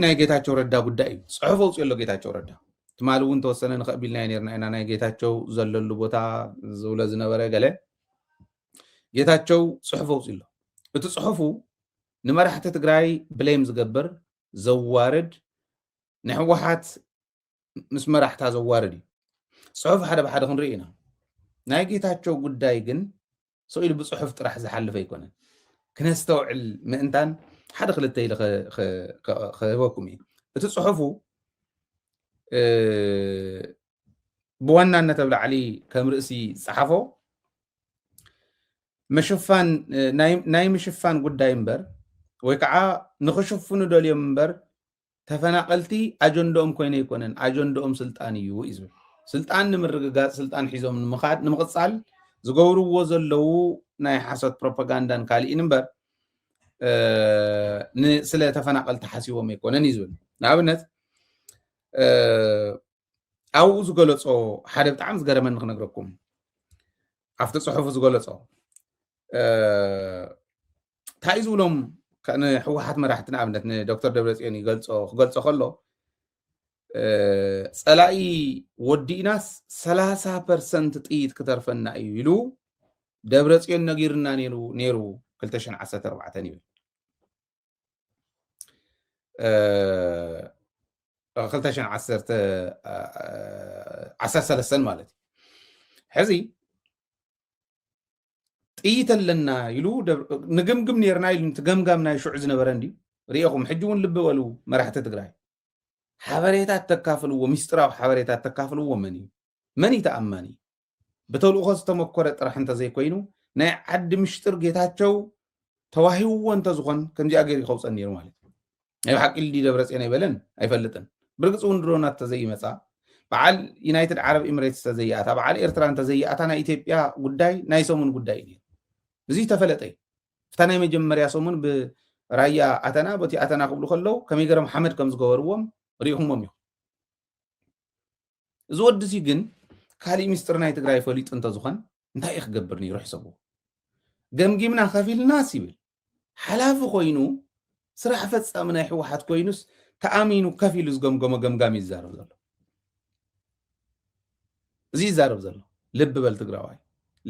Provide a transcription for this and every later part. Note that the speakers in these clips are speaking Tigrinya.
ናይ ጌታቸው ረዳ ጉዳይ እዩ ጽሑፍ ወጽኡ ኣሎ ጌታቸው ረዳ ትማል እውን ተወሰነ ንኸቢልና ነርና ኢና ናይ ጌታቸው ዘለሉ ቦታ ዝብለ ዝነበረ ገለ ጌታቸው ጽሑፍ ወጽኡ ኣሎ እቲ ጽሑፉ ንመራሕቲ ትግራይ ብሌም ዝገብር ዘዋርድ ንሕወሓት ምስ መራሕታ ዘዋርድ እዩ ጽሑፍ ሓደ ብሓደ ክንርኢ ኢና ናይ ጌታቸው ጉዳይ ግን ሰኢሉ ብጽሑፍ ጥራሕ ዝሓልፈ ኣይኮነን ክነስተውዕል ምእንታን ሓደ ክልተ ኢለ ክህበኩም እዩ እቲ ጽሑፉ ብዋናነት ኣብ ላዕሊ ከም ርእሲ ጸሓፎ መሽፋን ናይ ምሽፋን ጉዳይ እምበር ወይ ከዓ ንኽሽፍኑ ደልዮም እምበር ተፈናቀልቲ ኣጀንዳኦም ኮይነ ይኮነን ኣጀንዳኦም ስልጣን እዩ እዩ ዝብል ስልጣን ንምርግጋጽ ስልጣን ሒዞም ንምኻድ ንምቕጻል ዝገብርዎ ዘለዉ ናይ ሓሶት ፕሮፓጋንዳን ካልእን እምበር ስለ ተፈናቀልቲ ሓሲቦም ኣይኮነን እዩ ዝብል ንኣብነት ኣብኡ ዝገለጾ ሓደ ብጣዕሚ ዝገረመኒ ክነግረኩም ኣብቲ ጽሑፍ ዝገለጾ እንታይ ዝብሎም ንሕወሓት መራሕቲ ንኣብነት ንዶክተር ደብረጽዮን ክገልጾ ከሎ ጸላኢ ወዲእናስ 30% ጥይት ክተርፈና እዩ ኢሉ ደብረጽዮን ነጊርና ነይሩ 2014 ይብል 2013 ማለት ሕዚ ጥይት ኣለና ኢሉ ንግምግም ነርና ኢሉ ትገምጋም ናይ ሽዑ ዝነበረ እንዲ ሪኢኹም ሕጂ እውን ልቢ በሉ መራሕቲ ትግራይ ሓበሬታት ተካፍልዎ ሚስጥራዊ ሓበሬታት ተካፍልዎ መን እዩ ተኣማኒ ብተልእኾ ዝተመኮረ ጥራሕ እንተዘይኮይኑ ናይ ዓዲ ምሽጥር ጌታቸው ተዋሂብዎ እንተዝኾን ከምዚኣ ገይሩ ይኸውፀን ነይሩ ማለት እዩ ናይ ሓቂ ልዲ ደብረጽዮን ኣይበለን ኣይፈልጥን ብርግጽ እውን ድሮናት ተዘይመፃ በዓል ዩናይትድ ዓረብ ኤሚሬትስ ተዘይኣታ በዓል ኤርትራ ተዘይኣታ ናይ ኢትዮጵያ ጉዳይ ናይ ሰሙን ጉዳይ እዩ እዚ ተፈለጠ ፍታ ናይ መጀመርያ ሰሙን ብራያ ኣተና በቲ ኣተና ክብሉ ከለው ከመይ ገረም ሓመድ ከም ዝገበርዎም ሪኢኹሞም እዩ እዚ ወዲሲ ግን ካልእ ሚስጥር ናይ ትግራይ ፈሊጡ እንተዝኾን እንታይ እዩ ክገብር ነይሩ ሕሰብዎ ገምጊምና ከፊልናስ ይብል ሓላፊ ኮይኑ ስራሕ ፈጻሚ ናይ ሕወሓት ኮይኑስ ተኣሚኑ ከፊሉ ዝገምገሞ ገምጋሚ ይዛረብ ዘሎ እዚ ይዛረብ ዘሎ ልቢ በል ትግራዋይ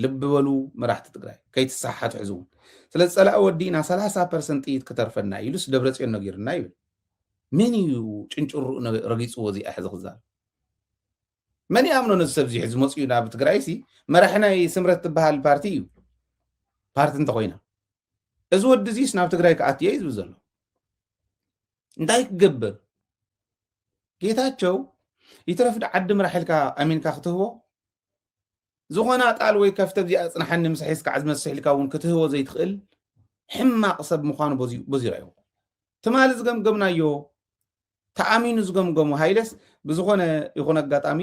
ልቢ በሉ መራሕቲ ትግራይ ከይትሳሓቱ ሕዝውን ስለ ፀላእ ወዲና 30% ጥይት ክተርፈና ኢሉስ ደብረጽዮን ነጊርና ይብል መን እዩ ጭንጭሩ ረጊፅዎ እዚ ሕዚ ክዛረብ መን ይኣምኖ ነዚ ሰብ እዚ ሕዚ መፅኡ ናብ ትግራይ ሲ መራሒ ናይ ስምረት ትበሃል ፓርቲ እዩ ፓርቲ እንተኮይና እዚ ወዲ እዚስ ናብ ትግራይ ከኣትየ እዩ ዝብል ዘሎ እንታይ ክገብር ጌታቸው ይትረፍድ ዓዲ መራሒልካ ኣሚንካ ክትህቦ ዝኾነ ጣል ወይ ከፍተ እዚኣ ፅናሐኒ ምስ ሒዝካ ዝመስልካ እውን ክትህቦ ዘይትኽእል ሕማቕ ሰብ ምዃኑ በዚሩ እዩ ትማሊ ዝገምገምናዮ ተኣሚኑ ዝገምገሙ ሃይለስ ብዝኾነ ይኹን ኣጋጣሚ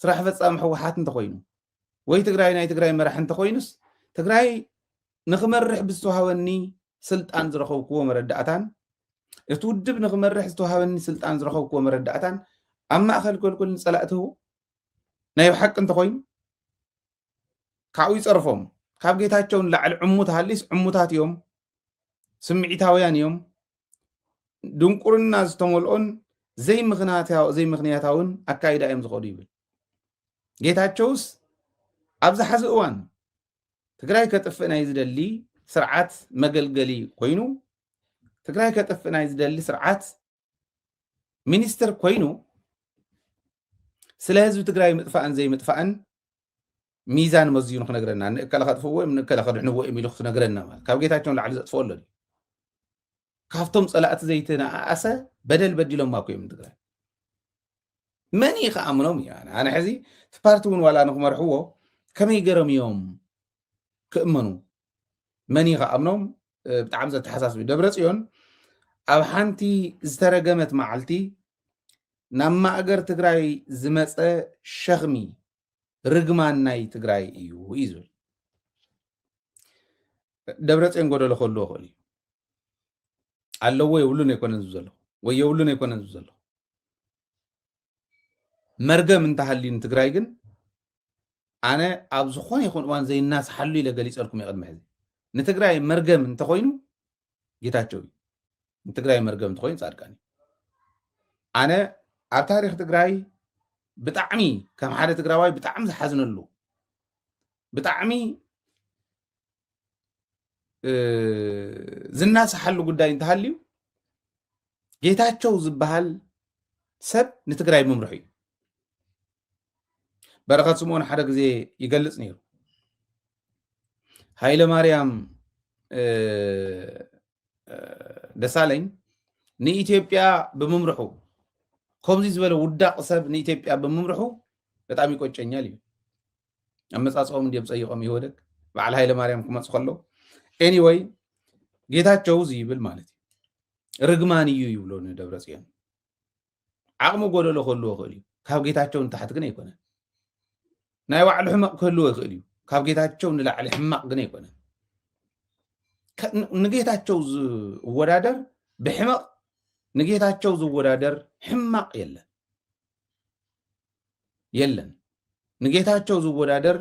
ስራሕ ፈጻሚ ሕወሓት እንተኮይኑ ወይ ትግራይ ናይ ትግራይ መራሒ እንተኮይኑስ ትግራይ ንኽመርሕ ብዝተዋሃበኒ ስልጣን ዝረኸብክዎ መረዳእታን እቲ ውድብ ንኽመርሕ ዝተዋሃበኒ ስልጣን ዝረኸብክዎ መረዳእታን ኣብ ማእኸል ኮልኮል ንፀላእትህቦ ናይ ብሓቂ እንተኮይኑ ካብኡ ይፀርፎም ካብ ጌታቸው ንላዕሊ ዕሙት ሃሊስ ዕሙታት እዮም ስምዒታውያን እዮም ድንቁርና ዝተመልኦን ዘይምኽንያታውን ኣካይዳ እዮም ዝኸዱ ይብል ጌታቸውስ ኣብዚ ሓዚ እዋን ትግራይ ከጥፍእ ናይ ዝደሊ ስርዓት መገልገሊ ኮይኑ ትግራይ ከጥፍእ ናይ ዝደሊ ስርዓት ሚኒስትር ኮይኑ ስለ ህዝቢ ትግራይ ምጥፋእን ዘይምጥፋእን ሚዛን መዝዩን ክነግረና ንእከለ ከጥፍዎ ወይም ንእከለ ከድሕንዎ እዮም ኢሉ ክነግረና ማለት ካብ ጌታቸው ላዕሊ ዘጥፍኦ ኣሎ ካብቶም ፀላእቲ ዘይተነኣሰ በደል በዲሎም ማኮ እዮም ትግራይ መን ይኸኣምኖም እዩ ኣነ ሕዚ እቲ ፓርቲ እውን ዋላ ንክመርሕዎ ከመይ ገረም እዮም ክእመኑ መን ይኸኣምኖም ብጣዕሚ ዘተሓሳስብ ደብረጽዮን ኣብ ሓንቲ ዝተረገመት መዓልቲ ናብ ማእገር ትግራይ ዝመፀ ሸኽሚ ርግማን ናይ ትግራይ እዩ ዝብል ደብረጽዮን ጎደሎ ከልዎ ክእል እዩ ኣለዎ የብሉን ኣይኮነን ዝብሎ ወይ የብሉን ኣይኮነን ዝብሎ መርገም እንተሃልዩ ትግራይ ግን ኣነ ኣብ ዝኾነ ይኹን እዋን ዘይናስሓሉ ኢለ ገሊፀልኩም ይቅድመ ሕዚ ንትግራይ መርገም እንተኮይኑ ጌታቸው እዩ ንትግራይ መርገም እንተኮይኑ ጻድቃኒ أنا ኣብ ታሪክ ትግራይ ብጣዕሚ ከም ሓደ ትግራዋይ ብጣዕሚ ዝሓዝነሉ ብጣዕሚ ዝናሰሓሉ ጉዳይ እንተሃልዩ ጌታቸው ዝበሃል ሰብ ንትግራይ መምርሒ እዩ በረኸት ስምዖን ሓደ ግዜ ይገልጽ ነይሩ ሃይለ ማርያም ደሳለኝ ንኢትዮጵያ ብምምርሑ ከምዚ ዝበለ ውዳቕ ሰብ ንኢትዮጵያ ብምምርሑ በጣም ይቆጨኛል እዩ ኣመጻጽኦም እንዲም ፀይቆም ይወደቅ በዓል ሃይለ ማርያም ክመጽእ ከሎ ኤኒዌይ ጌታቸው ዝይብል ማለት እዩ ርግማን እዩ ይብሎ ንደብረጽዮን ዓቕሚ ጎደሎ ክህልዎ ይኽእል እዩ ካብ ጌታቸው ንታሕቲ ግን ኣይኮነን ናይ ባዕሉ ሕማቕ ክህልዎ ይኽእል እዩ ካብ ጌታቸው ንላዕሊ ሕማቕ ግን ኣይኮነን ንጌታቸው ዝወዳደር ብሕማቕ ንጌታቸው ዝወዳደር ሕማቕ የለን ንጌታቸው ዝወዳደር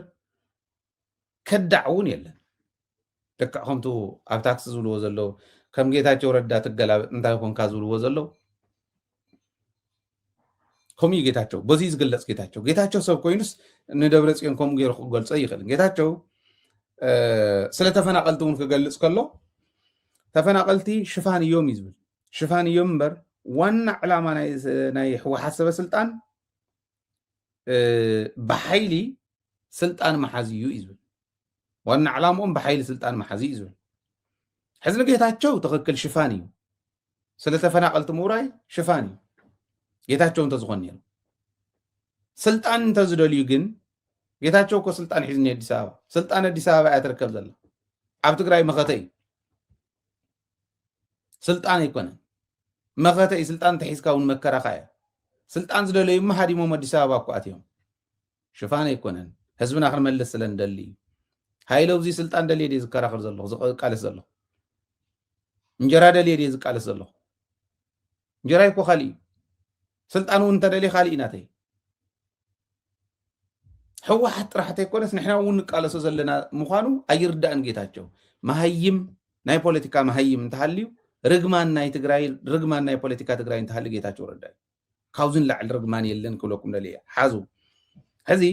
ከዳዕ እውን የለን ደካዕ ከምቱ ኣብ ታክሲ ዝብልዎ ዘሎ ከም ጌታቸው ረዳ ትገላበጥ እንታይ ኮንካ ዝብልዎ ዘሎ ከምኡ ጌታቸው በዚ ዝግለጽ ጌታቸው ሰብ ኮይኑስ ንደብረጽዮን ከምኡ ገይሩ ክገልጾ ይኽእል ጌታቸው ስለ ተፈናቀልቲ እውን ክገልጽ ከሎ ተፈናቀልቲ ሽፋን እዮም እዩ ዝብል ሽፋን እዮም እምበር ዋና ዕላማ ናይ ህወሓት ሰበ ስልጣን ብሓይሊ ስልጣን መሓዚ እዩ ዝብል ዋና ዕላምኦም ብሓይሊ ስልጣን መሓዚ እዩ ዝብል ሕዚ ንጌታቸው ትኽክል ሽፋን እዩ ስለ ተፈናቀልቲ ምውራይ ሽፋን እዩ ጌታቸው እንተዝኾን ነይሩ ስልጣን እንተዝደልዩ ግን ጌታቸው እኮ ስልጣን ሒዝኒ ኣዲስ ኣበባ ስልጣን ኣዲስ ኣበባ እያ ትርከብ ዘላ ኣብ ትግራይ መኸተ እዩ ስልጣን ኣይኮነን መኸተ እዩ ስልጣን ተሒዝካ እውን መከራኻ እያ ስልጣን ዝደለዩ መሃዲሞም ኣዲስ ኣበባ እኮ ኣትዮም ሽፋን ኣይኮነን ህዝብና ክንመልስ ስለ ንደሊ እዩ ሃይለ ኣብዚ ስልጣን ደልየ ድየ ዝከራኸር ዘለኹ ዝቃለስ ዘለኹ እንጀራ ደልየ ድየ ዝቃለስ ዘለኹ እንጀራ ይኮ ካሊእ እዩ ስልጣን እውን እንተደልየ ካሊእ ኢናተይ ሕወሓት ጥራሕት ኣይኮነስ ንሕና እውን ንቃለሶ ዘለና ምዃኑ ኣይርዳእን ጌታቸው መሃይም ናይ ፖለቲካ መሃይም እንተሃልዩ ርግማን ናይ ትግራይ ርግማን ናይ ፖለቲካ ትግራይ እንተሃልዩ ጌታቸው ረዳ ካብዙን ላዕሊ ርግማን የለን ክብለኩም ደልየ ሓዙ ሕዚ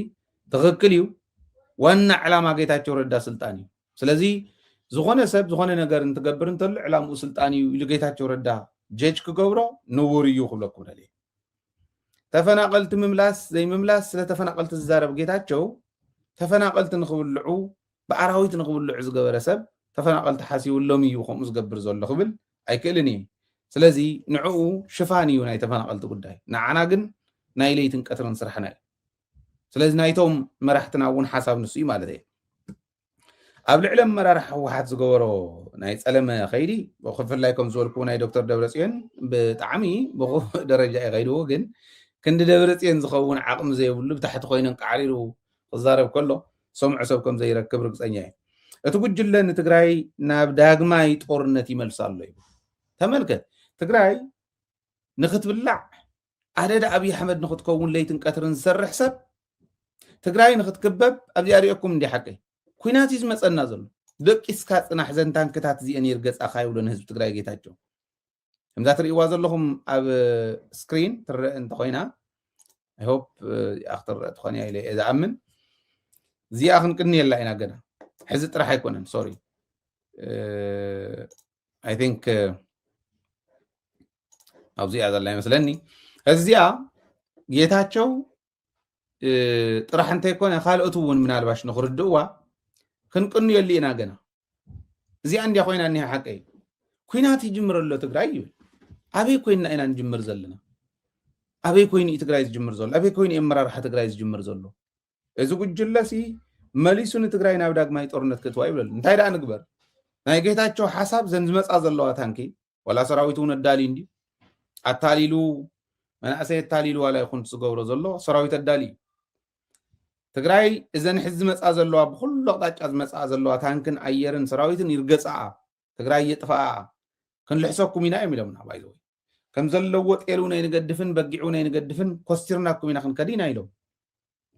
ትኽክል እዩ ዋና ዕላማ ጌታቸው ረዳ ስልጣን እዩ ስለዚ ዝኾነ ሰብ ዝኾነ ነገር እንትገብር እንተሎ ዕላምኡ ስልጣን እዩ ኢሉ ጌታቸው ረዳ ጀጅ ክገብሮ ንውር እዩ ክብለኩም ደልየ ተፈናቀልቲ ምምላስ ዘይምምላስ ስለ ተፈናቀልቲ ዝዛረብ ጌታቸው ተፈናቀልቲ ንኽብልዑ ብኣራዊት ንኽብልዑ ዝገበረ ሰብ ተፈናቀልቲ ሓሲቡሎም እዩ ከምኡ ዝገብር ዘሎ ክብል ኣይክእልን እየ ስለዚ ንዕኡ ሽፋን እዩ ናይ ተፈናቀልቲ ጉዳይ ንዓና ግን ናይ ለይትን ቀትርን ስራሕና እዩ ስለዚ ናይቶም መራሕትና እውን ሓሳብ ንሱ እዩ ማለት እየ ኣብ ልዕሊ ኣመራርሓ ህወሓት ዝገበሮ ናይ ፀለመ ከይዲ ብክፍላይ ከም ዝበልኩ ናይ ዶክተር ደብረጽዮን ብጣዕሚ ብቑ ደረጃ እዩ ከይድዎ ግን ክንዲ ደብረጽዮን ዝኸውን ዓቕሚ ዘይብሉ ብታሕቲ ኮይኖን ቃዕሪሩ ክዛረብ ከሎ ሰምዑ ሰብ ከም ዘይረክብ ርግፀኛ እዩ እቲ ጉጅለ ንትግራይ ናብ ዳግማይ ጦርነት ይመልስ ኣሎ እዩ ተመልከት ትግራይ ንኽትብላዕ ኣደዳ ኣብዪ ኣሕመድ ንኽትከውን ለይትን ቀትርን ዝሰርሕ ሰብ ትግራይ ንኽትክበብ ኣብዚኣ ሪኦኩም እንዲ ሓቀይ ኩናት እዩ ዝመፀና ዘሎ ደቂስካ ፅናሕ ዘን ታንክታት እዚአን ይርገፃኻ ይብሎ ንህዝቢ ትግራይ ጌታቸው ከምዛ ትርእይዋ ዘለኹም ኣብ ስክሪን ትርአ እንተኮይና ኣይሆፕ እዚኣ ክትርአ ትኾን እያ ኢለ እየ ዝኣምን እዚኣ ክንቅንየላ ኢና ገና ሕዚ ጥራሕ ኣይኮነን ሶሪ ኣይ ቲንክ ኣብዚኣ ዘላ ይመስለኒ እዚኣ ጌታቸው ጥራሕ እንተይኮነ ካልኦት እውን ምናልባሽ ንኽርድእዋ ክንቅንየሉ ኢና ገና እዚኣ እንድያ ኮይና እኒሃ ሓቀይ ኩናት ይጅምር ኣሎ ትግራይ ይብል ኣበይ ኮይንና ኢና ንጅምር ዘለና ኣበይ ኮይኑ እዩ ትግራይ ዝጅምር ዘሎ ኣበይ ኮይኑ ኣመራርሓ ትግራይ ዝጅምር ዘሎ እዚ ጉጅለሲ መሊሱ ንትግራይ ናብ ዳግማይ ጦርነት ክትዋ ይብለሉ እንታይ ደኣ ንግበር ናይ ጌታቸው ሓሳብ ዘን ዝመፃ ዘለዋ ታንኪ ወላ ሰራዊት እውን ኣዳልዩ እንዲ ኣታሊሉ መናእሰይ ኣታሊሉ ዋላ ይኹን ዝገብሮ ዘሎ ሰራዊት ኣዳልዩ ትግራይ እዘን ሕዚ ዝመፃ ዘለዋ ብኩሉ ኣቕጣጫ ዝመፃ ዘለዋ ታንክን ኣየርን ሰራዊትን ይርገፃኣ ትግራይ የጥፋኣ ክንልሕሰኩም ኢና እዮም ኢሎምና ባይዘወይ ከም ዘለዎ ጤሉ ናይ ንገድፍን በጊዑ ናይ ንገድፍን ኮስቲርናኩም ኢና ክንከዲ ኢና ኢሎም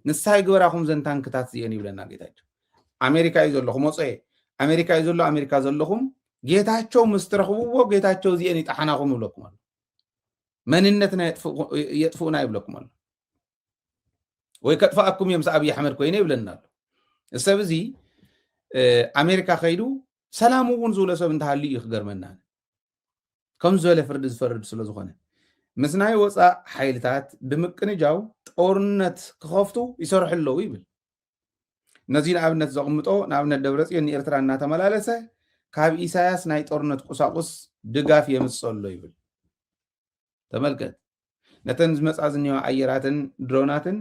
ንሳይ ግበራኹም ዘን ታንክታት እዚአን ይብለና ጌታቸው ኣሜሪካ እዩ ዘለኹም ወፅአ ኣሜሪካ እዩ ዘሎ ኣሜሪካ ዘለኹም ጌታቸው ምስ ትረኽብዎ ጌታቸው እዚአን ይጣሓናኹም ይብለኩም ኣሎ መንነትና የጥፉና ይብለኩም አለ ወይ ከጥፋአኩም የምስ አብይ አሕመድ ኮይነ ይብለናል ሰብ እዚ አሜሪካ ከይዱ ሰላም እውን ዝብሎ ሰብ እንተሃልዩ እዩ ክገርመና ከም ዝበለ ፍርዲ ዝፈርድ ስለ ዝኾነ ምስ ናይ ወፃእ ሓይልታት ብምቅንጃው ጦርነት ክኸፍቱ ይሰርሑ ኣለዉ ይብል ነዚ ንኣብነት ዘቕምጦ ንኣብነት ደብረፅዮን ንኤርትራ እናተመላለሰ ካብ ኢሳያስ ናይ ጦርነት ቁሳቁስ ድጋፍ የምፅእ ኣሎ ይብል ተመልከት ነተን ዝመፃ ዝኒዋ ኣየራትን ድሮናትን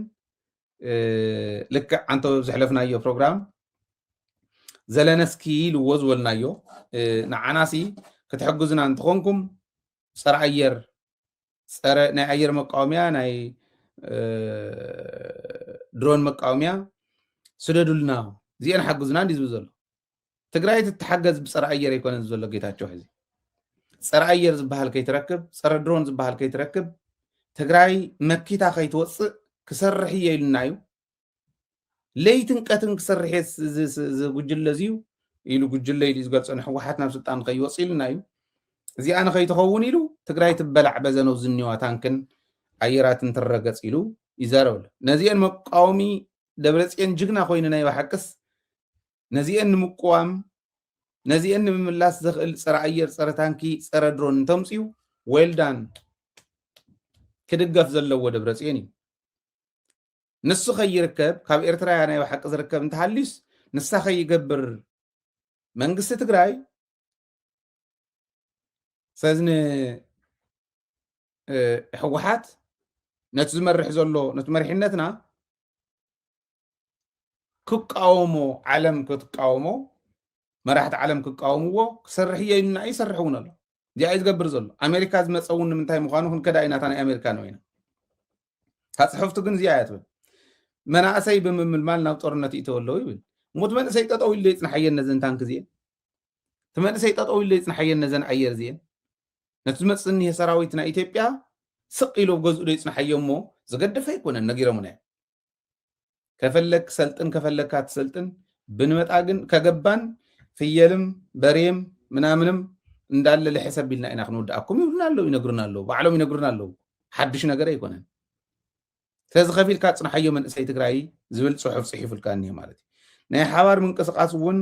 ልክዕ አንተ ዝሕለፍናዮ ፕሮግራም ዘለነስኪ ኢልዎ ዝበልናዮ ንዓናሲ ክትሕግዙና እንትኾንኩም ፀረ ኣየር ፀረ ናይ ኣየር መቃወምያ ናይ ድሮን መቃወምያ ስደዱልና እዚአን ሓግዙና እንዲ ዝብል ዘሎ ትግራይ ትተሓገዝ ብፀረ ኣየር ኣይኮነን ዘሎ ጌታቸው ሕዚ ፀረ ኣየር ዝበሃል ከይትረክብ ፀረ ድሮን ዝበሃል ከይትረክብ ትግራይ መኪታ ከይትወፅእ ክሰርሕ እየ ኢሉና እዩ ለይትን ቀትን ክሰርሕ ዝጉጅለ እዚዩ ኢሉ ጉጅለ ኢሉ ዝገልፆ ንሕወሓት ናብ ስልጣን ከይወፅእ ኢሉና እዩ እዚኣ ንኸይትኸውን ኢሉ ትግራይ ትበላዕ በዘነው ዝኒዋ ታንክን ኣየራትን ትረገፅ ኢሉ ይዛረብ ነዚአን መቃወሚ ደብረፅዮን ጅግና ኮይኑ ናይ ባሓቅስ ነዚአን ንምቁዋም ነዚአን ንምምላስ ዝኽእል ፀረ ኣየር ፀረ ታንኪ ፀረ ድሮን እንተምፅኡ ዌልዳን ክድገፍ ዘለዎ ደብረፅዮን እዩ ንሱ ከይርከብ ካብ ኤርትራ ናይ ባሓቂ ዝርከብ እንተሃሊዩስ ንሳ ከይገብር መንግስቲ ትግራይ ሰዝኒ ሕወሓት ነቲ ዝመርሕ ዘሎ ነቲ መሪሕነትና ክቃወሞ ዓለም ክትቃወሞ መራሕቲ ዓለም ክቃወምዎ ክሰርሕ እየ ኢሉና ይሰርሕ እውን ኣሎ እዚኣ እዩ ዝገብር ዘሎ ኣሜሪካ ዝመፀ እውን ንምንታይ ምዃኑ ክንከዳ ኢናታ ናይ ኣሜሪካ ነው ኢና ካፅሕፍቱ ግን እዚኣ እያ ትብል መናእሰይ ብምምልማል ናብ ጦርነት ይእተው ኣለዉ ይብል ሞት መንእሰይ ጠጠው ኢሉ ይፅናሐየን ነዘን ታንክ እዚአን እቲ መንእሰይ ጠጠው ኢሉ ይፅናሐየን ነዘን ኣየር እዚአን ነቲ ዝመፅእ እኒሄ ሰራዊት ናይ ኢትዮጵያ ስቕ ኢሎ ገዝኡ ዶ ይፅናሐዮ እሞ ዝገደፈ ኣይኮነን ነጊሮሙና እያ ከፈለክ ሰልጥን ከፈለካ ትሰልጥን ብንመጣ ግን ከገባን ፍየልም በሬም ምናምንም እንዳለ ልሕሰብ ኢልና ኢና ክንውድኣኩም ይብሉና ኣለዉ ይነግሩና ኣለዉ ባዕሎም ይነግሩና ኣለዉ ሓድሽ ነገር ኣይኮነን ስለዚ ከፊልካ ፅናሐዮ መንእሰይ ትግራይ ዝብል ፅሑፍ ፅሒፉልካ እኒሄ ማለት እዩ ናይ ሓባር ምንቅስቃስ እውን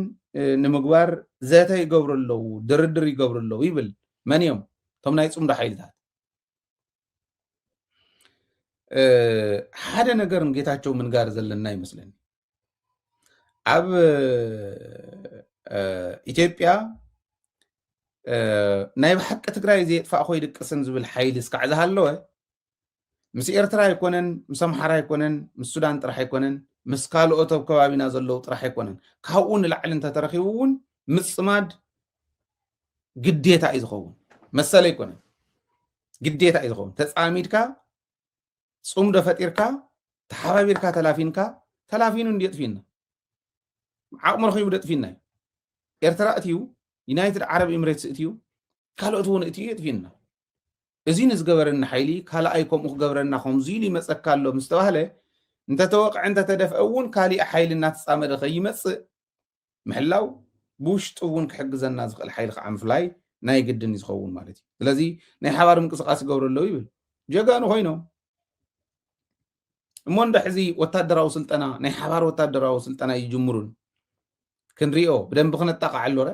ንምግባር ዘተ ይገብሩ ኣለዉ ድርድር ይገብሩ ኣለዉ ይብል መን እዮም እቶም ናይ ፅምዶ ሓይልታት ሓደ ነገር ጌታቸው ምንጋር ዘለና ይመስለኒ ኣብ ኢትዮጵያ ናይ ብሓቂ ትግራይ ዘየጥፋእ ኮይ ድቅስን ዝብል ሓይሊ እስካዕ ዝሃለወ ምስ ኤርትራ ኣይኮነን ምስ ኣምሓራ ኣይኮነን ምስ ሱዳን ጥራሕ ኣይኮነን ምስ ካልኦት ኣብ ከባቢና ዘለዉ ጥራሕ ኣይኮነን ካብኡ ንላዕሊ እንተተረኺቡ እውን ምፅማድ ግዴታ እዩ ዝኸውን መሰለ ኣይኮነን ግዴታ እዩ ዝኸውን ተፃሚድካ ፅምዶ ፈጢርካ ተሓባቢርካ ተላፊኑ እንዲየጥፊና ዓቕሚ ረኺቡ ደጥፊና እዩ ኤርትራ እትዩ ዩናይትድ ዓረብ ኤምሬትስ እትዩ ካልኦት እውን እትዩ የጥፊና እዚ ንዝገበረና ሓይሊ ካልኣይ ከምኡ ክገብረና ከምዚ ኢሉ ይመፀካ ኣሎ ምስ ተባህለ እንተተወቅዐ እንተተደፍአ እውን ካሊእ ሓይሊ እናተፃመደ ከይመፅእ ምሕላው ብውሽጡ እውን ክሕግዘና ዝኽእል ሓይሊ ከዓ ምፍላይ ናይ ግድን እዩ ዝኸውን ማለት እዩ ስለዚ ናይ ሓባር ምንቅስቃስ ይገብሩ ኣለዉ ይብል ጀጋኑ ኮይኖም እሞ እንዳ ሕዚ ወታደራዊ ስልጠና ናይ ሓባር ወታደራዊ ስልጠና ይጅምሩን ክንሪኦ ብደንቢ ክነጣቃዓሉ ረ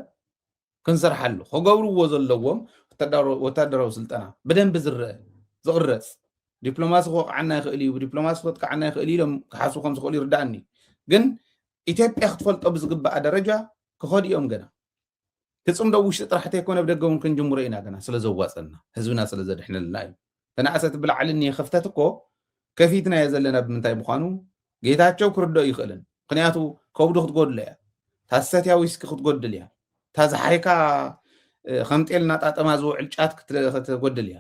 ክንሰርሓሉ ክገብርዎ ዘለዎም ወታደራዊ ስልጠና ብደንቢ ዝርአ ዝቕረፅ ዲፕሎማሲ ክወቅዓና ይኽእል እዩ ብዲፕሎማሲ ክትከዓና ይኽእል ኢሎም ክሓስቡ ከም ዝኽእሉ ይርዳእኒ ግን ኢትዮጵያ ክትፈልጦ ብዝግባእ ደረጃ ክኸዱ እዮም ገና ትፅምዶ ውሽጢ ጥራሕ ተይኮነ ብደገ እውን ክንጅምሮ ኢና ገና ስለ ዘዋፀና ህዝብና ስለ ዘድሕነልና እዩ ተናእሰት ብላዕሊ እኒሄ ክፍተት እኮ ከፊትና እየ ዘለና ብምንታይ ምዃኑ ጌታቸው ክርድኦ ይኽእልን ምክንያቱ ከብዱ ክትጎድሎ እያ ታሰትያ ዊስኪ ክትጎድል እያ ታዝሓይካ ከምጤል እናጣጠማ ዝውዕል ጫት ክትጎድል እያ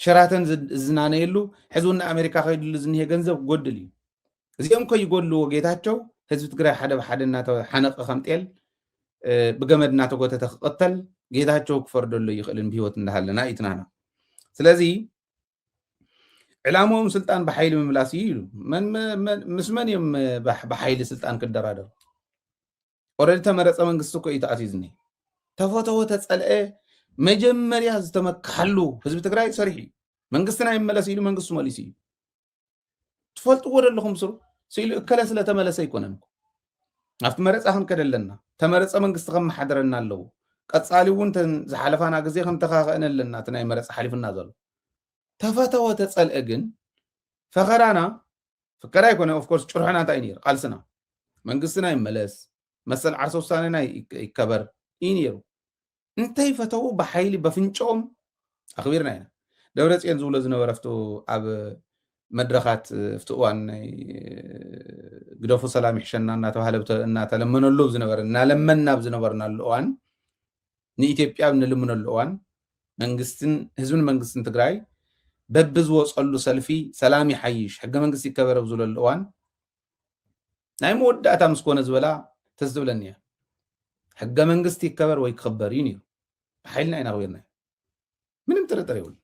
ሸራተን ዝናነየሉ ሕዝቡና ኣሜሪካ ከይድሉ ዝኒሄ ገንዘብ ክጎድል እዩ እዚኦም ከይጎድልዎ ጌታቸው ህዝቢ ትግራይ ሓደ ብሓደ እናተሓነቀ ከምጤል ብገመድ እናተጎተተ ክቕተል ጌታቸው ክፈርደሉ ይኽእልን ብሂወት እንዳሃለና ኢትናና ስለዚ ዕላምኦም ስልጣን ብሓይሊ ምምላስ እዩ ኢሉ ምስ መን እዮም ብሓይሊ ስልጣን ክደራደሩ ኦረዲ ተመረፀ መንግስቲ እኮ እዩ ተኣትዩ ዝኒሄ ተፈተወ ተፀልአ መጀመርያ ዝተመካሐሉ ህዝቢ ትግራይ ሰሪሕ እዩ መንግስትና ይመለስ ኢሉ መንግስቱ መሊስ እዩ ትፈልጥዎ ዘለኹም ስሩ ሲሉ እከለ ስለተመለሰ ይኮነን ኣብቲ መረፃ ክንከደለና ተመረፀ መንግስቲ ከመሓደረና ኣለዎ ቀፃሊ እውን ዝሓለፋና ግዜ ክንተኻኸእነ ኣለና እቲ ናይ መረፃ ሓሊፍና ዘሎ ተፈተወ ተፀልአ ግን ፈኸራና ፍከራ ይኮነ ኦፍኮርስ ጭርሖና እንታይ ነይሩ ቃልስና መንግስትና ይመለስ መሰል ዓርሰ ውሳኔና ይከበር እዩ ነይሩ እንታይ ፈተው ብሓይሊ በፍንጮም ኣኽቢርና ኢና ደብረፅዮን ዝብሎ ዝነበረፍቱ ኣብ መድረኻት ፍቲ እዋን ናይ ግደፉ ሰላም ይሕሸና እናተለመነሉ ዝነበረ እናለመና ዝነበርናሉ እዋን ንኢትዮጵያ ንልምነሉ እዋን መንግስትን ህዝብን መንግስትን ትግራይ በብዝወፀሉ ሰልፊ ሰላም ይሓይሽ ሕገ መንግስቲ ይከበረ ብዝብለሉ እዋን ናይ መወዳእታ ምስ ኮነ ዝበላ ተዝብለኒ እያ ሕገ መንግስቲ ይከበር ወይ ክኽበር እዩ ነይሩ ብሓይልና ኢና ኽቢርና ምንም ጥርጥር የብሉ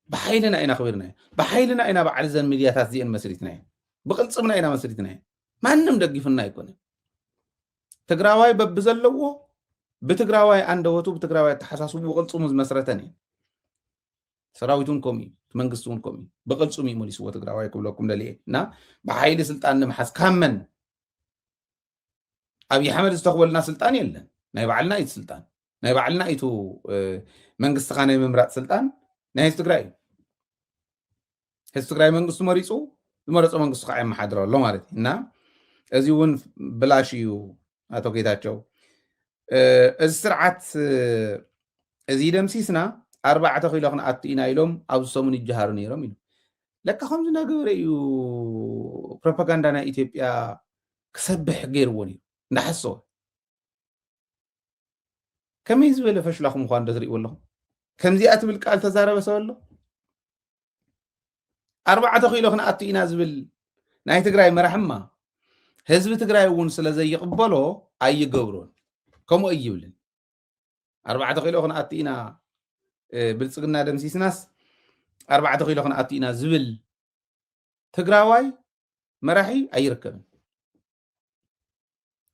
بحيلنا إنا خبرنا بحيلنا إنا بعد زن ملياتات زين مسرتنا بقلصمنا إنا مسرتنا ما نم دقيفنا يكون تقراواي ببزلوه بتقراواي عندوتو بتقراواي تحساسو بقلصمو مسرتني سراويتون كومي منغستون كومي بقلصمي موليس وتقراواي كلكم لليه نا بحيل سلطان محس كامن أبي حمد استقبلنا سلطان يلا ناي بعلنا إيت سلطان ناي بعلنا إيتو منغست خانه ممرات سلطان ناي تقراي هستقراي منغستو مريصو المرصو منغستو خاي محاضر الله ማለት እና እዚውን ብላሽዩ አቶ ጌታቸው እዚ ስርዓት እዚ ደምሲስና 4 ኪሎ ክንኣቱ ኢና ኢሎም ኣብ ሰሙን ይጀሃሩ ነይሮም ኢሉ ለካ ከምዚ ነገረ እዩ ፕሮፓጋንዳ ናይ ኢትዮጵያ ክሰብሕ ገይርዎ እዩ እንዳሓሰቡ ከመይ ዝበለ ፈሽላኹም እንኳን እንደትሪእዎ ኣለኹም ከምዚኣ ትብል ቃል ተዛረበ ሰብ ኣሎ 4 ኪሎ ክንኣቱ ኢና ዝብል ናይ ትግራይ መራሕማ ህዝቢ ትግራይ እውን ስለዘይቅበሎ ኣይገብሮን ከምኡ ይብልን 4 ኪሎ ክንኣቱ ኢና ብልጽግና ደምሲስናስ 4 ኪሎ ክንኣቱ ኢና ዝብል ትግራዋይ መራሒ ኣይርከብን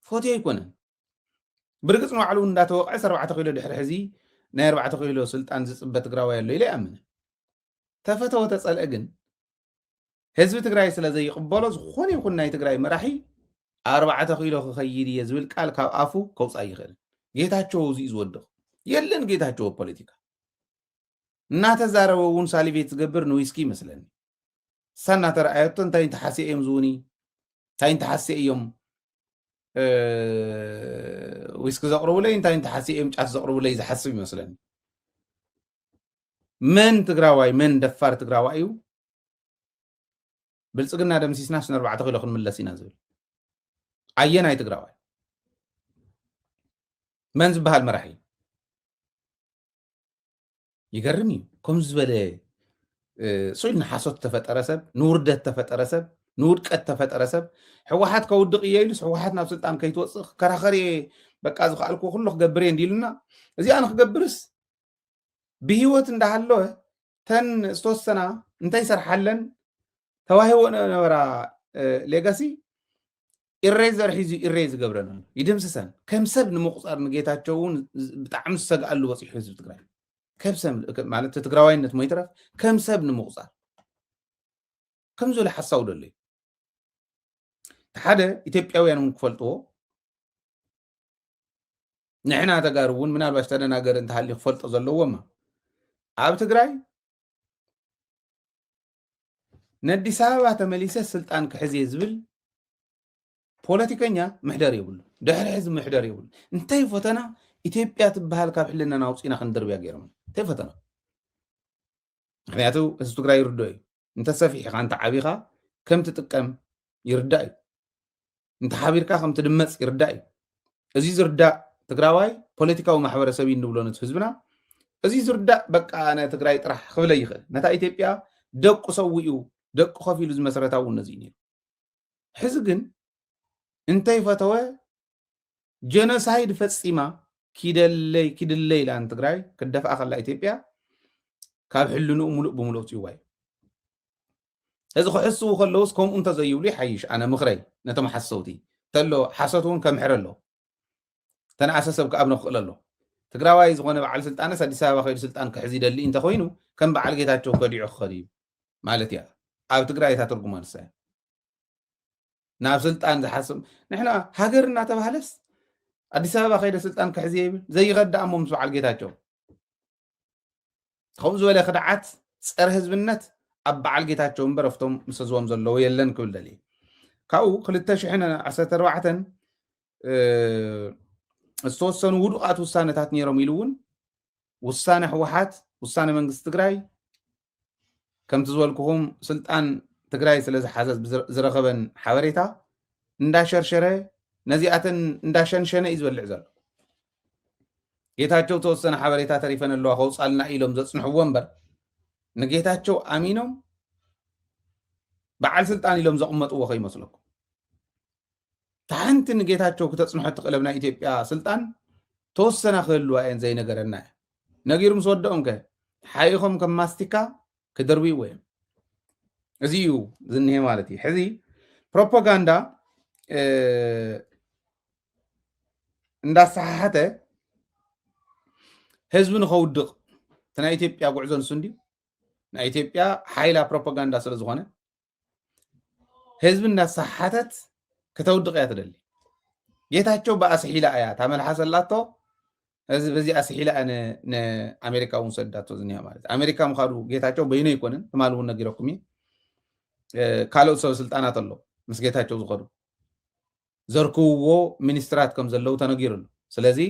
ፎቶ ይኮነን ብርግጽ ንባዕሉ እንዳተወቅዐ 4 ኪሎ ድሕሪ ሕዚ ናይ 4 ኪሎ ስልጣን ዝጽበ ትግራዋይ ኣሎ ኢለ ይኣምን ተፈተወ ተጸልአ ግን ህዝቢ ትግራይ ስለዘይቅበሎ ዝኾነ ይኹን ናይ ትግራይ መራሒ 4 ኪሎ ክኸይድ እየ ዝብል ቃል ካብ ኣፉ ከውፃእ ይኽእል ጌታቸው እዙይ ዝወድቕ የለን ጌታቸው ፖለቲካ እናተዛረበ እውን ሳሊቤት ዝገብር ንዊስኪ ይመስለኒ ሳና ተረኣየቶ እንታይ ተሓሲእ እዮም ዝውኒ እንታይ ተሓሲእ እዮም ዊስኪ ዘቕርቡለይ እንታይ ተሓሲእ እዮም ጫት ዘቕርቡለይ ዝሓስብ ይመስለኒ መን ትግራዋይ መን ደፋር ትግራዋይ እዩ ብልጽግና ደምሲስና 4 ኪሎ ክንምለስ ኢና ዝብል ኣየናይ ትግራዋይ መን ዝበሃል መራሒ ይገርም እዩ ከምዚ ዝበለ ሶይልና ሓሶት ተፈጠረ ሰብ ንውርደት ተፈጠረ ሰብ ንውድቀት ተፈጠረ ሰብ ሕወሓት ከውድቕ እየ ኢሉስ ሕወሓት ናብ ስልጣን ከይትወፅእ ከራኸር በቃ ዝኽኣልኩ ኩሉ ክገብር እየ እንዲሉና እዚኣ ንክገብርስ ብሂወት እንዳሃለወ ተን ዝተወሰና እንታይ ይሰርሓለን ተዋሂቦ ነበራ ሌጋሲ ኢሬዘር ሒዙ ኢሬዝ ዝገብረና ይድምስሰን ከም ሰብ ንምቁፃር ንጌታቸው እውን ብጣዕሚ ዝሰግኣሉ በፂሑ ህዝቢ ትግራይ ከም ሰብ ማለት ትግራዋይነት ሞይትረፍ ከም ሰብ ንምቁፃር ከም ዝበለ ሓሳቡ ደሎ እዩ ሓደ ኢትዮጵያውያን እውን ክፈልጥዎ ንሕና ተጋሩ እውን ምናልባሽ ተደናገር እንተሃልዩ ክፈልጦ ዘለዎማ ኣብ ትግራይ ንአዲስ ኣበባ ተመሊሰ ስልጣን ክሕዝ ዝብል ፖለቲከኛ ምሕደር የብሉ ድሕሪ ሕዚ ምሕደር የብሉ እንታይ ፈተና ኢትዮጵያ ትበሃል ካብ ሕልና ናውፂና ክንድርብያ ገይሮም እንታይ ፈተና ምክንያቱ ህዝቢ ትግራይ ይርድኦ እዩ እንተሰፊሕካ እንተ ዓቢኻ ከም ትጥቀም ይርዳእ እዩ እንተ ሓቢርካ ከም ትድመፅ ይርዳእ እዩ እዚ ዝርዳእ ትግራዋይ ፖለቲካዊ ማሕበረሰብ እዩ ንብሎ ነቲ ህዝብና እዚ ዝርዳእ በቃ ናይ ትግራይ ጥራሕ ክብለ ይኽእል ነታ ኢትዮጵያ ደቁ ሰዊኡ ደቁ ከፍ ኢሉ ዝመሰረታዊ ነዚ ነይሩ ሕዚ ግን እንታይ ፈተወ ጀኖሳይድ ፈፂማ ኪድለይ ኢላ ንትግራይ ክደፍኣ ከላ ኢትዮጵያ ካብ ሕልንኡ ሙሉእ ብምሉእ ፅይዋ እዩ እዚ ክሕስቡ ከለውስ ከምኡ እንተዘይብሉ ይሓይሽ ኣነ ምኽረይ ነቶም ሓሰውቲ ተሎ ሓሰት እውን ከምሕር ኣሎ ተነኣሰ ሰብ ከኣብ ነኽእል ኣሎ ትግራዋይ ዝኾነ በዓል ስልጣንስ አዲስ አበባ ከይዱ ስልጣን ክሕዝ ይደሊ እንተ ኮይኑ ከም በዓል ጌታቸው ከዲዑ ክኸድ እዩ ማለት እያ ኣብ ትግራይ እታ ትርጉማ ንሳ እያ ናብ ስልጣን ዝሓስብ ንሕና ሃገር እናተባሃለስ አዲስ አበባ ከይደ ስልጣን ክሕዝ ይብል ዘይኸዳእ እሞ ምስ በዓል ጌታቸው ከምኡ ዝበለ ክድዓት ፀረ ህዝብነት ኣብ በዓል ጌታቸው እምበር ኣብቶም ምስ ህዝቦም ዘለዎ የለን ክብል ደልየ ካብኡ 2014 ዝተወሰኑ ውዱቃት ውሳነታት ነይሮም ኢሉ እውን ውሳነ ህወሓት ውሳነ መንግስቲ ትግራይ ከምቲ ዝበልኩኹም ስልጣን ትግራይ ስለ ዝሓዘ ዝረኸበን ሓበሬታ እንዳሸርሸረ ነዚኣተን እንዳሸንሸነ እዩ ዝበልዕ ዘሎ ጌታቸው ተወሰነ ሓበሬታ ተሪፈን ኣለዋ ከውፃልና ኢሎም ዘፅንሕዎ እምበር ንጌታቸው ኣሚኖም በዓል ስልጣን ኢሎም ዘቕመጥዎ ከይመስለኩም ታሓንቲ ንጌታቸው ክተፅንሖ ትኽእለብ ናይ ኢትዮጵያ ስልጣን ተወሰና ክህልዋ እየን ዘይነገረና እያ ነጊሩ ምስ ወደኦም ከ ሓይኾም ከም ማስቲካ ክደርብይዎ እዮም እዚ እዩ ዝኒሄ ማለት እዩ ሕዚ ፕሮፓጋንዳ እንዳሰሓሓተ ህዝቢ ንኸውድቕ እቲ ናይ ኢትዮጵያ ጉዕዞ ንሱ እንድዩ ናይ ኢትዮጵያ ሓይላ ፕሮፓጋንዳ ስለ ዝኾነ ህዝቢ እንዳሰሓሓተት ከተውድቕ እያ ትደሊ ጌታቸው ብኣስሒላ እያ ታመልሓሰላቶ በዚ ኣስሒላ ንኣሜሪካ እውን ሰዳቶ ዝኒሃ ማለት ኣሜሪካ ምኻዱ ጌታቸው በይኑ ይኮንን ትማል እውን ነጊረኩም እየ ካልኦት ሰብ ስልጣናት ኣሎ ምስ ጌታቸው ዝኸዱ ዘርክብዎ ሚኒስትራት ከም ዘለው ተነጊሩሉ ስለዚ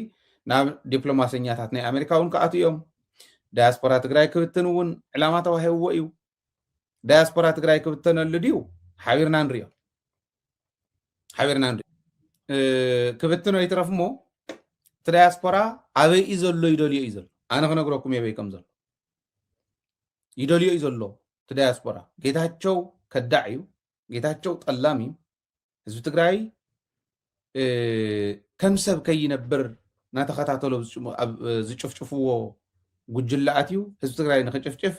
ናብ ዲፕሎማሰኛታት ናይ ኣሜሪካ እውን ከኣቱ እዮም ዳያስፖራ ትግራይ ክብትን እውን ዕላማ ተዋሂብዎ እዩ ዳያስፖራ ትግራይ ክብተነሉ ድዩ ሓቢርና ንሪኦ ክብትኖ ይትረፍ እሞ እቲ ዳያስፖራ ኣበይ እዩ ዘሎ ይደልዮ እዩ ዘሎ ኣነ ክነግረኩም የበይ ከም ዘሎ ይደልዮ እዩ ዘሎ እቲ ዳያስፖራ ጌታቸው ከዳዕ እዩ ጌታቸው ጠላም እዩ ህዝቢ ትግራይ ከም ሰብ ከይነብር እናተኸታተሎ ዝጭፍጭፍዎ ጉጅላኣት እዩ ህዝቢ ትግራይ ንክጭፍጭፍ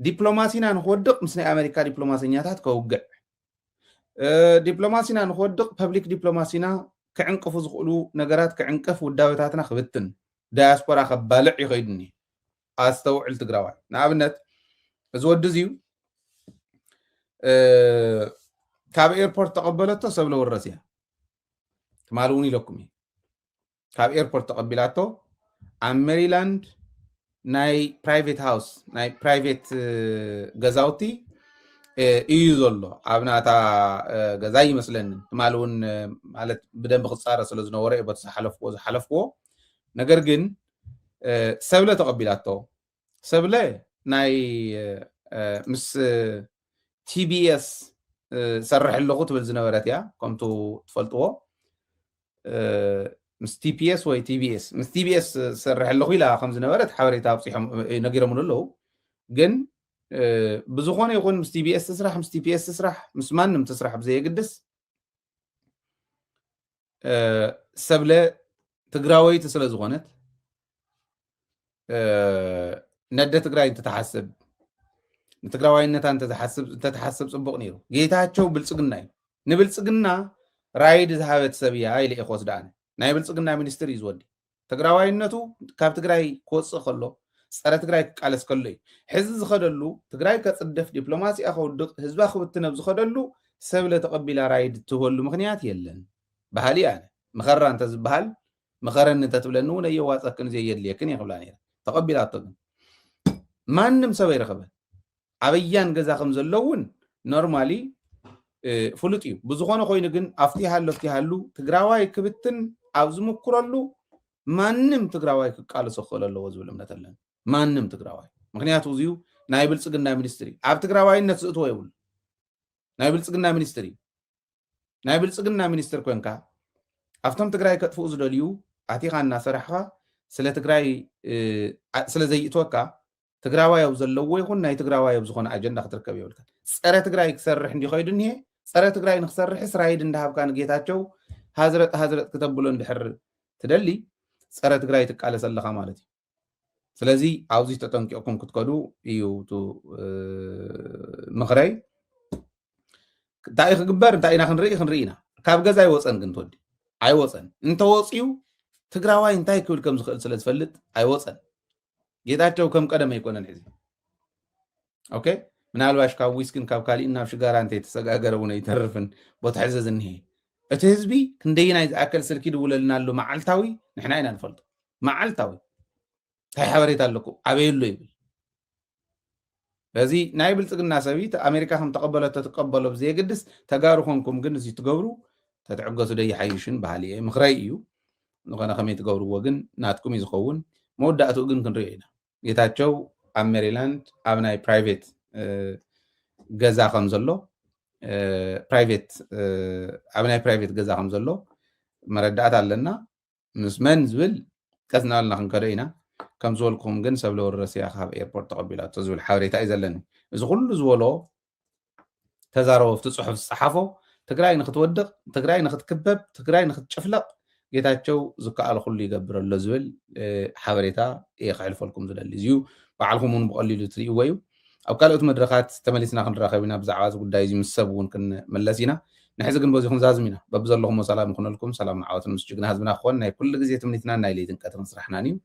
ዲፕሎማሲና ንክወድቕ ምስ ናይ ኣሜሪካ ዲፕሎማሰኛታት ከውግዕ ዲፕሎማሲና ንክወድቕ ፐብሊክ ዲፕሎማሲና ክዕንቅፉ ዝኽእሉ ነገራት ክዕንቅፍ ውዳበታትና ክብትን ዳያስፖራ ከባልዕ ይኸይድኒ ኣስተውዕል ትግራዋይ ንኣብነት እዚ ወዲ እዚዩ ካብ ኤርፖርት ተቐበለቶ ሰብለ ወረስ እያ ትማል እውን ኢለኩም እየ ካብ ኤርፖርት ተቐቢላቶ ኣብ ሜሪላንድ ናይ ፕራይቬት ሃውስ ናይ ፕራይቬት ገዛውቲ እዩ ዘሎ ኣብ ናታ ገዛ ይመስለኒ ትማል እውን ማለት ብደንቢ ክፃረ ስለ ዝነበረ እዩ በቲ ዝሓለፍዎ ነገር ግን ሰብለ ተቐቢላቶ ሰብለ ናይ ምስ ቲቢኤስ ሰርሕ ኣለኹ ትብል ዝነበረት እያ ከምቱ ትፈልጥዎ ምስ ቲፒኤስ ወይ ቲቢኤስ ምስ ቲቢኤስ ሰርሕ ኣለኹ ኢላ ከም ዝነበረት ሓበሬታ ኣብፂሖም ነጊሮምን ኣለዉ ግን ብዝኾነ ይኹን ምስ ቲቢኤስ ትስራሕ ምስ ቲፒኤስ ትስራሕ ምስ ማንም ትስራሕ ብዘየግድስ ሰብለ ትግራወይቲ ስለ ዝኾነት ነደ ትግራይ እንተተሓስብ ንትግራዋይነታ እንተተሓስብ ፅቡቕ ነይሩ ጌታቸው ብልፅግና እዩ ንብልፅግና ራይድ ዝሃበት ሰብ እያ ኢለ እየ ክወስዳኣነ ናይ ብልፅግና ሚኒስትር እዩ ዝወዲ ትግራዋይነቱ ካብ ትግራይ ክወፅእ ከሎ ፀረ ትግራይ ክቃለስ ከሎ እዩ ሕዚ ዝኸደሉ ትግራይ ከፅደፍ ዲፕሎማሲኣ ከውድቕ ህዝባ ክብትነ ዝኸደሉ ሰብለ ተቐቢላ ራይድ ትህበሉ ምክንያት የለን ባህሊ ኣነ ምኸራ እንተ ዝበሃል ምኸረኒ እንተትብለኒ እውን ኣየዋፀክን ዘየድልየክን የክብላ ነይራ ተቐቢላቶ ግን ማንም ሰብ ኣይረኸበን ኣበያን ገዛ ከም ዘለውን ኖርማሊ ፍሉጥ እዩ ብዝኾነ ኮይኑ ግን ኣፍቲሃሉ ትግራዋይ ክብትን ኣብ ዝምክረሉ ማንም ትግራዋይ ክቃለሶ ክኽእል ኣለዎ ዝብል እምነት ኣለኒ ማንም ትግራዋይ ምክንያቱ እዚዩ ናይ ብልፅግና ሚኒስትሪ ኣብ ትግራዋይነት ዝእትዎ የብሉ ናይ ብልፅግና ሚኒስትሪ ናይ ብልፅግና ሚኒስትር ኮንካ ኣብቶም ትግራይ ከጥፍኡ ዝደልዩ ኣቲኻ እናሰራሕኻ ስለ ትግራይ ስለ ዘይእትወካ ትግራዋይ ኣብ ዘለዎ ይኹን ናይ ትግራዋይ ኣብ ዝኾነ ኣጀንዳ ክትርከብ የብልካ ፀረ ትግራይ ክሰርሕ እንዲኸይዱ እኒሄ ፀረ ትግራይ ንክሰርሕስ ራይድ እንዳሃብካ ንጌታቸው ሃዝረጥ ክተብሎ እንድሕር ትደሊ ፀረ ትግራይ ትቃለስ ኣለኻ ማለት እዩ ስለዚ ኣብዚ ተጠንቂቕኩም ክትከዱ እዩ ምኽረይ እንታይ ክግበር እንታይ ኢና ክንርኢ ኢና ካብ ገዛ ኣይወፀን ግን ትወዲ ኣይወፀን እንተወፅዩ ትግራዋይ እንታይ ክብል ከም ዝኽእል ስለ ዝፈልጥ ኣይወፀን ጌታቸው ከም ቀደም ኣይኮነን ሕዚ ኦኬ ምናልባሽ ካብ ዊስክን ካብ ካሊእ ናብ ሽጋራ እንተይተሰጋገረ እውን ኣይተርፍን ቦታ ሕዘ ዝኒሄ እቲ ህዝቢ ክንደይናይ ዝኣከል ስልኪ ድውለልና ኣሎ መዓልታዊ ንሕና ኢና ንፈልጦ መዓልታዊ እንታይ ሓበሬታ ኣለኩ ኣበየሎ ይብል በዚ ናይ ብልፅግና ሰቢት ኣሜሪካ ከም ተቐበለቶ ትቀበሎ ብዘየግድስ ተጋሩ ኮንኩም ግን እዚ ትገብሩ ተትዕገሱ ደይሓይሽን ባህሊ እየ ምክረይ እዩ ንኾነ ከመይ ትገብርዎ ግን ናትኩም እዩ ዝኸውን መወዳእትኡ ግን ክንሪኦ ኢና ጌታቸው ኣብ ሜሪላንድ ኣብ ናይ ፕራይቬት ገዛ ከም ዘሎ ፕራይቬት ኣብ ናይ ፕራይቬት ገዛ ከም ዘሎ መረዳእታ ኣለና ምስ መን ዝብል ቀስናልና ክንከዶ ኢና ከም ዝበልኩም ግን ሰብለ ወረስያ ካብ ኤርፖርት ተቐቢላቶ ዝብል ሓበሬታ እዩ ዘለኒ እዚ ኩሉ ዝበሎ ተዛረቦ ኣብቲ ፅሑፍ ዝፀሓፎ ትግራይ ንክትወድቕ ትግራይ ንክትክበብ ትግራይ ንክትጭፍለቕ ጌታቸው ዝከኣለ ኩሉ ይገብር ኣሎ ዝብል ሓበሬታ እየ ክሕልፈልኩም ዝደሊ እዚዩ ባዕልኩም እውን ብቐሊሉ ትርእይዎ እዩ ኣብ ካልኦት መድረኻት ተመሊስና ክንራኸብ ኢና ብዛዕባ እዚ ጉዳይ እዚ ምስ ሰብ እውን ክንመለስ ኢና ንሕዚ ግን በዚ ክንዛዝም ኢና በብዘለኹም ሰላም ይኹነልኩም ሰላም ንዓወትን ምስ ጅግና ህዝብና ክኾን ናይ ኩሉ ግዜ ትምኒትና ናይ ለይትን ቀትርን ስራሕናን እዩ